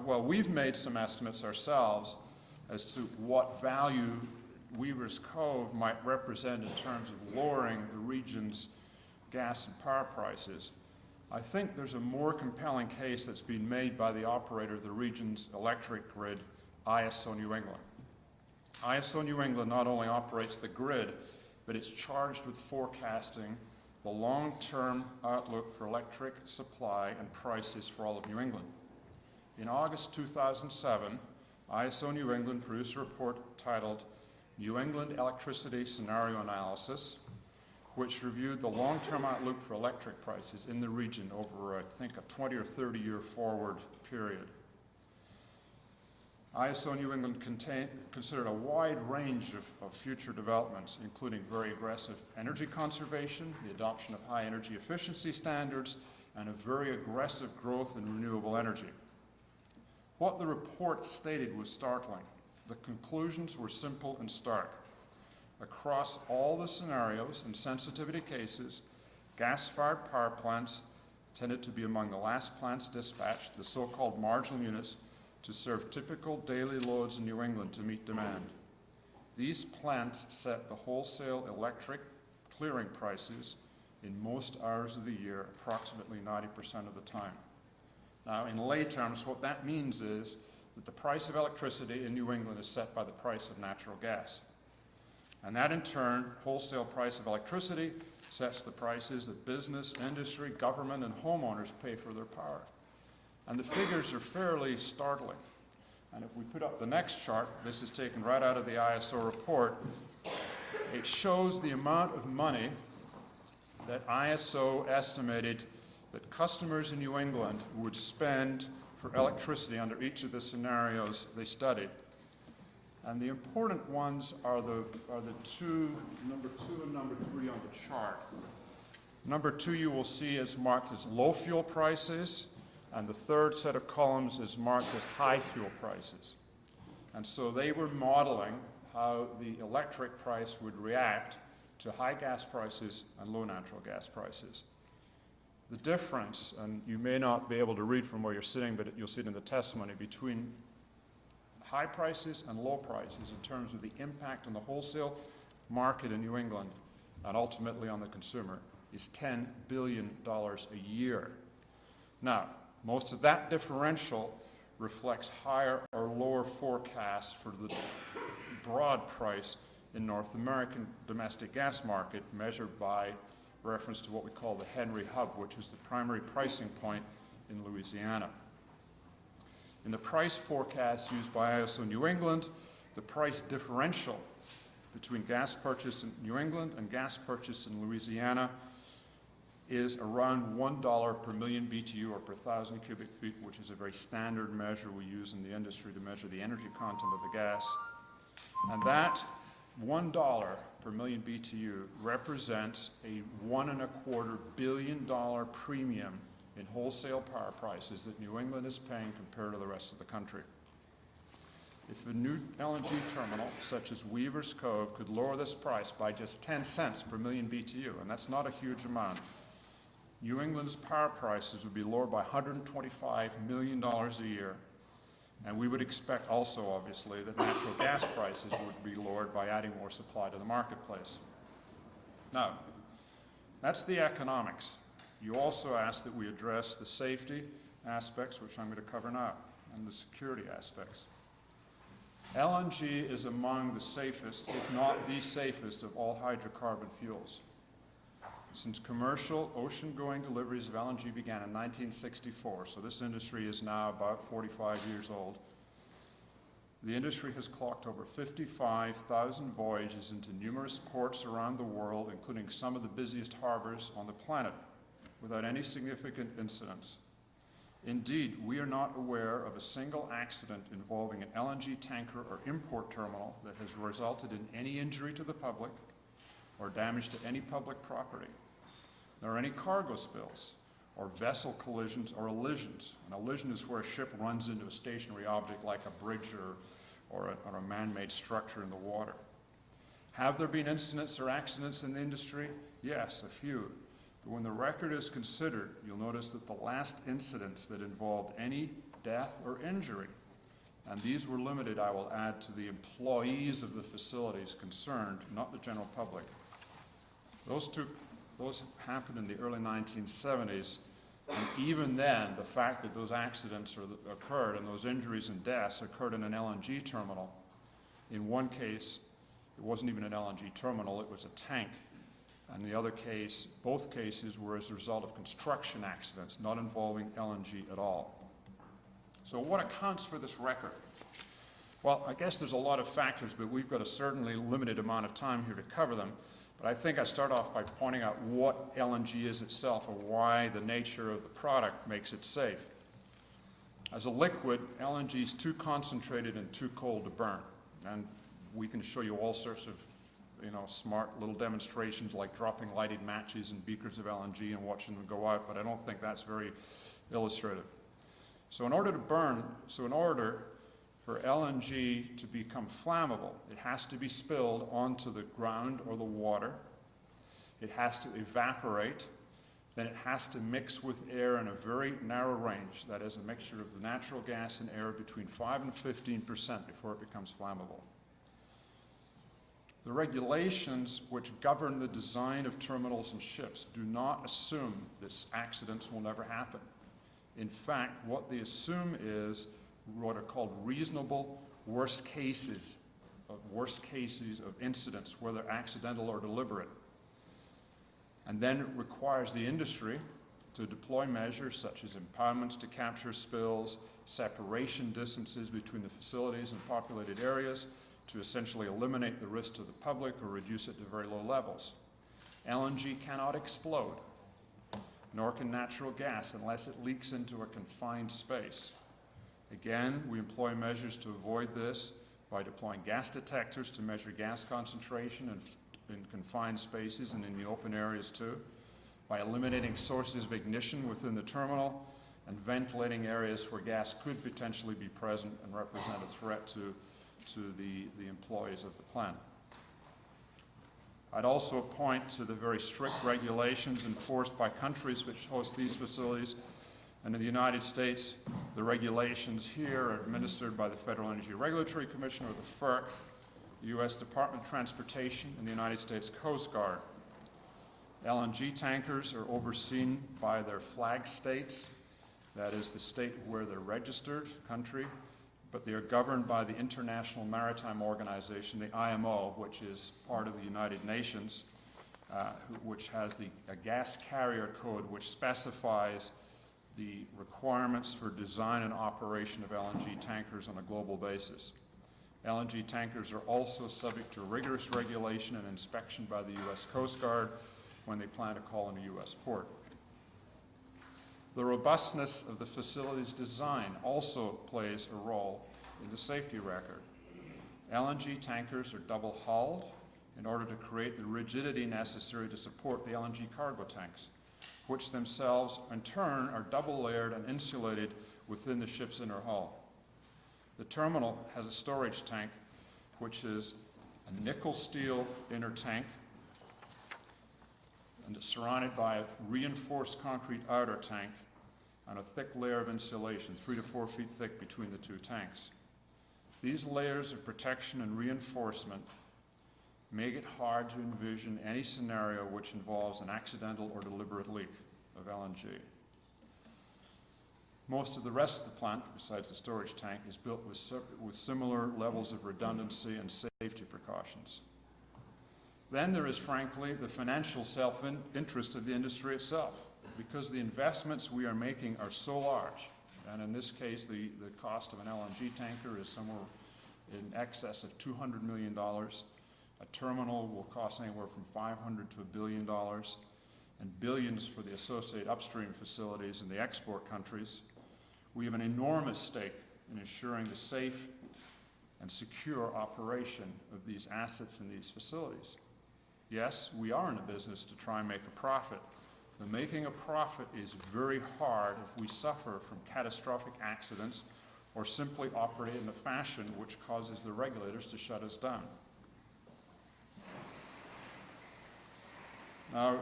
Well, we've made some estimates ourselves as to what value Weaver's Cove might represent in terms of lowering the region's gas and power prices. I think there's a more compelling case that's been made by the operator of the region's electric grid, ISO New England. ISO New England not only operates the grid, but it's charged with forecasting the long-term outlook for electric supply and prices for all of New England. In August 2007, ISO New England produced a report titled New England Electricity Scenario Analysis, which reviewed the long-term outlook for electric prices in the region over, I think, a 20 or 30-year forward period. ISO New England considered a wide range of future developments, including very aggressive energy conservation, the adoption of high energy efficiency standards, and a very aggressive growth in renewable energy. What the report stated was startling. The conclusions were simple and stark. Across all the scenarios and sensitivity cases, gas-fired power plants tended to be among the last plants dispatched, the so-called marginal units, to serve typical daily loads in New England to meet demand. These plants set the wholesale electric clearing prices in most hours of the year, approximately 90% of the time. Now, in lay terms, what that means is that the price of electricity in New England is set by the price of natural gas. And that, in turn, wholesale price of electricity sets the prices that business, industry, government, and homeowners pay for their power. And the figures are fairly startling. And if we put up the next chart, this is taken right out of the ISO report, it shows the amount of money that ISO estimated that customers in New England would spend for electricity under each of the scenarios they studied. And the important ones are the two, number 2 and number 3 on the chart. Number 2 you will see is marked as low fuel prices, and the third set of columns is marked as high fuel prices. And so they were modeling how the electric price would react to high gas prices and low natural gas prices. The difference, and you may not be able to read from where you're sitting, but you'll see it in the testimony, between high prices and low prices in terms of the impact on the wholesale market in New England and ultimately on the consumer is $10 billion a year. Now, most of that differential reflects higher or lower forecasts for the broad price in North American domestic gas market, measured by reference to what we call the Henry Hub, which is the primary pricing point in Louisiana. In the price forecast used by ISO New England, the price differential between gas purchased in New England and gas purchased in Louisiana is around $1 per million BTU or per 1,000 cubic feet, which is a very standard measure we use in the industry to measure the energy content of the gas. And that $1 per million BTU represents a $1.25 billion premium in wholesale power prices that New England is paying compared to the rest of the country. If a new LNG terminal, such as Weaver's Cove, could lower this price by just 10 cents per million BTU, and that's not a huge amount, New England's power prices would be lowered by $125 million a year. And we would expect also, obviously, that natural gas prices would be lowered by adding more supply to the marketplace. Now, that's the economics. You also asked that we address the safety aspects, which I'm going to cover now, and the security aspects. LNG is among the safest, if not the safest, of all hydrocarbon fuels. Since commercial ocean-going deliveries of LNG began in 1964, so this industry is now about 45 years old, the industry has clocked over 55,000 voyages into numerous ports around the world, including some of the busiest harbors on the planet, without any significant incidents. Indeed, we are not aware of a single accident involving an LNG tanker or import terminal that has resulted in any injury to the public or damage to any public property, nor any cargo spills, or vessel collisions or elisions. An elision is where a ship runs into a stationary object like a bridge or a man-made structure in the water. Have there been incidents or accidents in the industry? Yes, a few. But when the record is considered, you'll notice that the last incidents that involved any death or injury. And these were limited, I will add, to the employees of the facilities concerned, not the general public. Those happened in the early 1970s, and even then, the fact that those accidents occurred and those injuries and deaths occurred in an LNG terminal. In one case, it wasn't even an LNG terminal, it was a tank. And the other case, both cases were as a result of construction accidents, not involving LNG at all. So what accounts for this record? Well, I guess there's a lot of factors, but we've got a certainly limited amount of time here to cover them. But I think I start off by pointing out what LNG is itself and why the nature of the product makes it safe. As a liquid, LNG is too concentrated and too cold to burn. And we can show you all sorts of smart little demonstrations like dropping lighted matches in beakers of LNG and watching them go out, but I don't think that's very illustrative. So in order for LNG to become flammable, it has to be spilled onto the ground or the water. It has to evaporate. Then it has to mix with air in a very narrow range. That is a mixture of the natural gas and air between 5 and 15% before it becomes flammable. The regulations which govern the design of terminals and ships do not assume that accidents will never happen. In fact, what they assume is what are called reasonable worst cases of incidents, whether accidental or deliberate. And then it requires the industry to deploy measures such as impoundments to capture spills, separation distances between the facilities and populated areas to essentially eliminate the risk to the public or reduce it to very low levels. LNG cannot explode, nor can natural gas unless it leaks into a confined space. Again, we employ measures to avoid this by deploying gas detectors to measure gas concentration in confined spaces and in the open areas too, by eliminating sources of ignition within the terminal and ventilating areas where gas could potentially be present and represent a threat to the employees of the plant. I'd also point to the very strict regulations enforced by countries which host these facilities. And in the United States, the regulations here are administered by the Federal Energy Regulatory Commission, or the FERC, the U.S. Department of Transportation, and the United States Coast Guard. LNG tankers are overseen by their flag states, that is the state where they're registered, country, but they are governed by the International Maritime Organization, the IMO, which is part of the United Nations, which has a gas carrier code which specifies the requirements for design and operation of LNG tankers on a global basis. LNG tankers are also subject to rigorous regulation and inspection by the U.S. Coast Guard when they plan to call in a U.S. port. The robustness of the facility's design also plays a role in the safety record. LNG tankers are double-hulled in order to create the rigidity necessary to support the LNG cargo tanks, which themselves, in turn, are double-layered and insulated within the ship's inner hull. The terminal has a storage tank, which is a nickel-steel inner tank, and it's surrounded by a reinforced concrete outer tank and a thick layer of insulation, 3 to 4 feet thick between the two tanks. These layers of protection and reinforcement make it hard to envision any scenario which involves an accidental or deliberate leak of LNG. Most of the rest of the plant, besides the storage tank, is built with similar levels of redundancy and safety precautions. Then there is, frankly, the financial self-interest of the industry itself, because the investments we are making are so large. And in this case, the cost of an LNG tanker is somewhere in excess of $200 million. A terminal will cost anywhere from $500 to $1 billion, and billions for the associated upstream facilities in the export countries. We have an enormous stake in ensuring the safe and secure operation of these assets and these facilities. Yes, we are in a business to try and make a profit, but making a profit is very hard if we suffer from catastrophic accidents or simply operate in a fashion which causes the regulators to shut us down. Now,